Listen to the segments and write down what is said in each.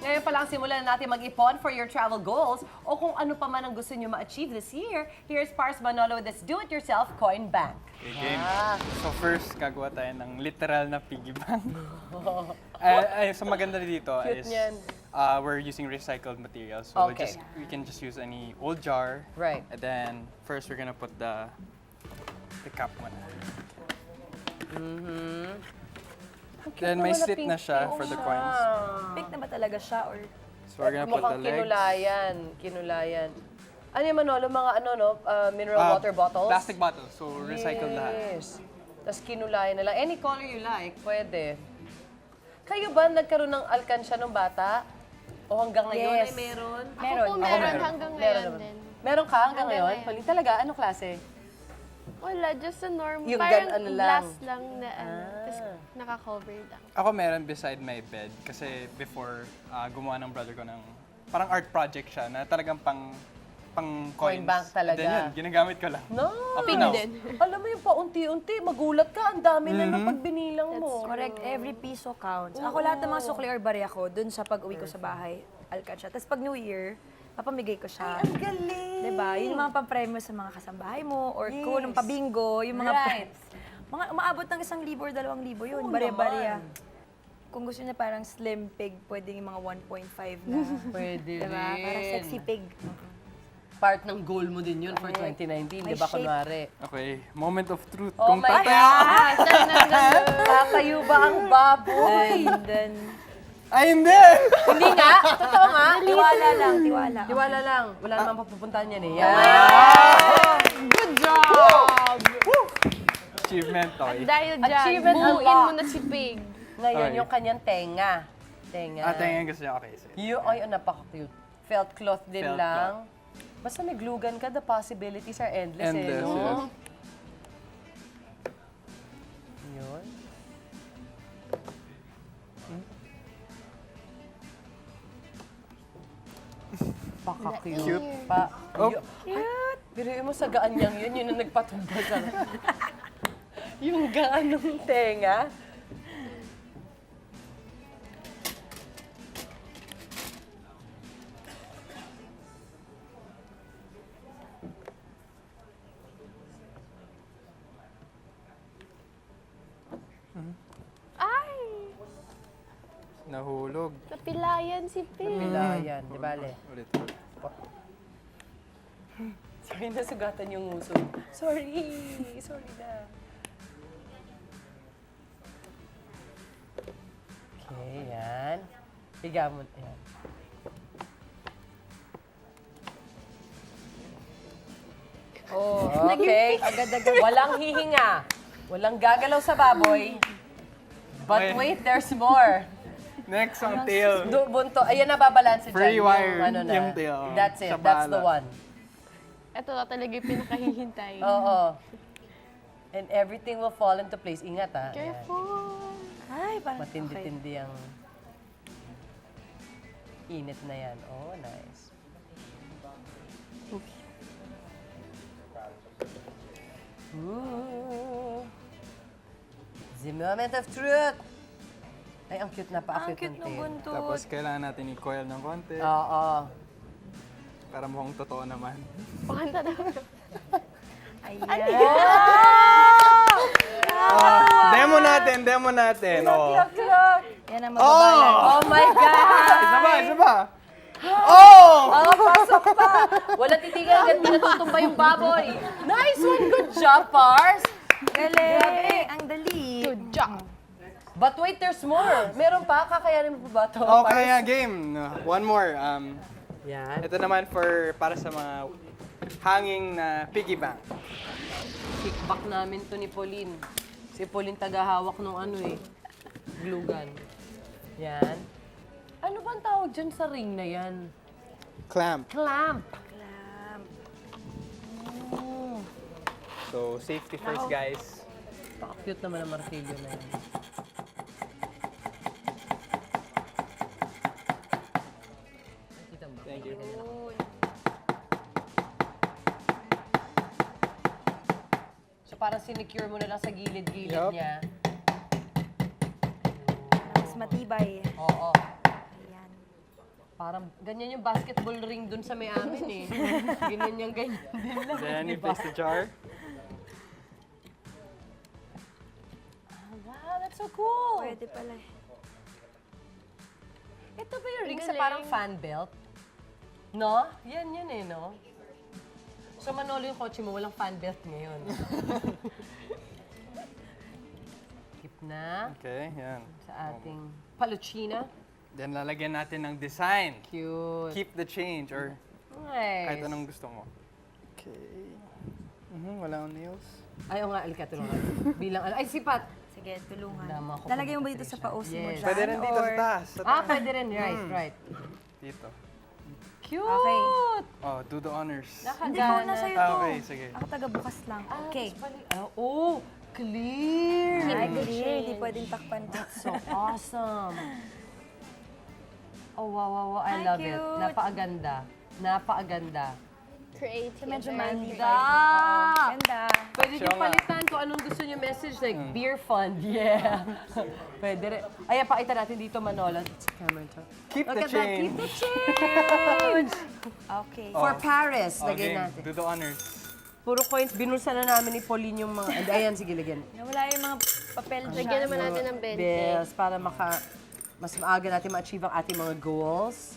Ngayon pa lang simulan na natin mag-ipon for your travel goals o kung ano pa man ang gusto nyo ma-achieve this year. Here's Pars Manolo with this do-it-yourself coin bank. Okay, game. So first, gagawa tayo ng literal na piggy bank. So maganda dito Cute is niyan. we're using recycled materials. So Okay. we can just use any old jar. Right. And then first we're gonna put the cap muna. Then may slit na siya for the coins. Pink na ba talaga siya or So we're gonna put the legs. Kinulayan. Ano yung Manolo? Mga mineral water bottles? Plastic bottles. So recycled lahat. Yes. Tapos kinulayan na lang. Any color you like, pwede. Kayo ba nagkaroon ng alkansya nung bata? O hanggang ngayon Yes. ay meron? Meron. Ako po Ako meron meron. hanggang Meron ngayon naman. din. Meron ka hanggang Hanggang ngayon? ngayon. Paling talaga, anong klase? Wala, just a normal. Yung parang ano lang. glass lang na tapos naka-cover lang. Ako meron beside my bed kasi before gumawa ng brother ko ng parang art project siya na talagang pang Coin coins. bank talaga. And then yun, ginagamit ko lang. No. Up to Pink now. din. Alam mo yung paunti-unti, magulat ka, ang dami na nung pagbinilang mo. correct, every piso counts. Ako lahat ng mga sukli or barya ko, dun sa pag-uwi ko sa bahay, alkansya. Tapos pag New Year, papamigay ko siya. Ang galing! Diba? Yun yung mga pampremyo sa mga kasambahay mo, or Yes. kung ng pabingo, yung mga Right. mga umaabot ng 1,000 or 2,000 yun, Oo barya-barya. naman. Kung gusto niya parang slim pig, pwedeng yung mga 1.5 na. Pwede Diba? rin. Parang sexy pig. Part ng goal mo din yun for 2019, di ba, shape. kunwari? Okay, moment of truth. Oh Kung my tatayo. God! Tatayo ba ang baboy? And then, Ay, hindi! Hindi nga, totoo nga. tiwala lang, tiwala. Tiwala lang. Wala namang papupuntahan yan eh. Yan. Good job! Achievement, Toy. Dahil dyan, Achievement buuin unlocked. mo na si Pig. Ngayon, Okay. yung kanyang tenga. Tenga. Tingin gusto niya. Okay, sige. Ay, napaka-cute. Felt cloth din Felt lang. Basta may glugan ka, the possibilities are endless, eh, Endless, no? yes. Yun. Paka-cute. Cute. Oh. Oh. Cute. Biruin mo sa gaan niyang yun, yun ang nagpatumba sa... yung gaan ng tenga. Ay! Nahulog. Napilayan si Pig. Pilayan, di bale? Ulit. Sorry, nasugatan yung nguso. Sorry. Sorry na. Okay, yan. Higa mo. Yan. Oh, okay. Agad-agad. Walang hihinga. Walang gagalaw sa baboy. But Okay. wait, there's more. Next ang tail. Bunto. Ayan na babalanse dyan. Free Yung wire, ano na. yung tail. That's it. Sa That's the bala. one. Ito na talaga yung pinakahihintay. Oo. And everything will fall into place. Ingat, ha? Ayan. Careful! Ay, parang, Matindi-tindi ang init na yan. Oh, nice. Ooh. The moment of truth. Ay, ang cute na pa. Ang cute ng buntot. Tapos kailangan natin i-coil ng konti Oo. para mukhang totoo naman. Pakanta na. Ayan. Demo natin. Oh. Clock. Yan ang mababalan. Oh my God! Isa ba? Oh! Oh, pasok pa! Wala titigan hanggang pinatutumba yung baboy. Nice one! Good job, Pars! Galing! Ang dali. Good job! But wait, there's more. Meron pa? Kakayanin mo pa ba ito? Okay, game. One more. Yan. Ito naman para sa mga hanging na piggy bank. Kickback namin to ni Pauline. Si Pauline tagahawak nung glue gun. Yan. Ano ba ang tawag dyan sa ring na yan? Clamp. Clamp. Clamp. So, safety first, guys. Paka-cute naman ang martilyo na yan. Thank you. So parang sinecure mo na lang sa gilid-gilid Yup. niya. Mas matibay. Oo. Ayan. Parang ganyan yung basketball ring dun sa may amin eh. Ganyan din lang. Then you diba? place the jar. Wow, that's so cool. Pwede pala eh. Ito ba yung ring Ang sa galing. parang fan belt? No? Yan eh, no? So, Manolo, yung kotse mo, walang fan belt ngayon. Keep na Okay, yan. sa ating paluchina. Then lalagyan natin ng design. Cute. Keep the change or Nice. kahit anong gusto mo. Okay. Wala akong nails. Ay, o nga, alika, tulungan. Bilang, ay, sipat. Sige, tulungan. Dama ko Lalagay mo ba pa dito sa Patricia. paos mo Yes. dyan? Pwede rin dito or- sa taas. Sa Ah, taas. pwede rin. Right. Dito. Cute! Okay. Oh, do the honors. Hindi ko na sa'yo to. Okay, sige. Ako taga-bukas lang. Okay. Oh, clear! Ay, clear. Hindi pwedeng takpan to. So awesome. Oh, wow. I Ay, love it. cute. Napakaganda. Creative. Medyo very manly. Ganda! Ganda. Pwede Siya nyo nga. palitan kung anong gusto nyo message, like beer fund. Yeah. Pwede rin. Ayan, pakita natin dito, Manolo. It's a camera to. Keep Look the at that. change. Keep the change! Okay. For Paris, Oh, lagay game. natin. Do the honors. Puro coins. Binulsa na namin ni Pauline yung mga... Ayan, sige, lagyan. Wala yung mga papel dyan. Lagyan naman natin ng 20. Bills para mas maaga natin ma-achieve ang ating mga goals.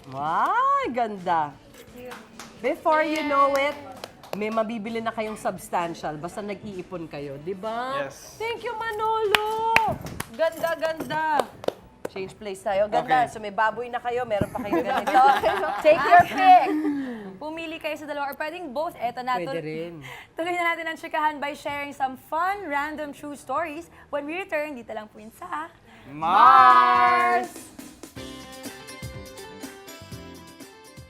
Wow, ganda. Before you know it, may mabibili na kayong substantial basta nag-iipon kayo, di ba? Yes. Thank you, Manolo! Ganda. Change place tayo. Ganda. Okay. So may baboy na kayo, meron pa kayong ganito. Take your pick! Pumili kayo sa dalawa or pwedeng both. Eto na. Pwede rin. Tuloy na natin ang chikahan by sharing some fun, random true stories. When we return, dito lang po yun sa Mars!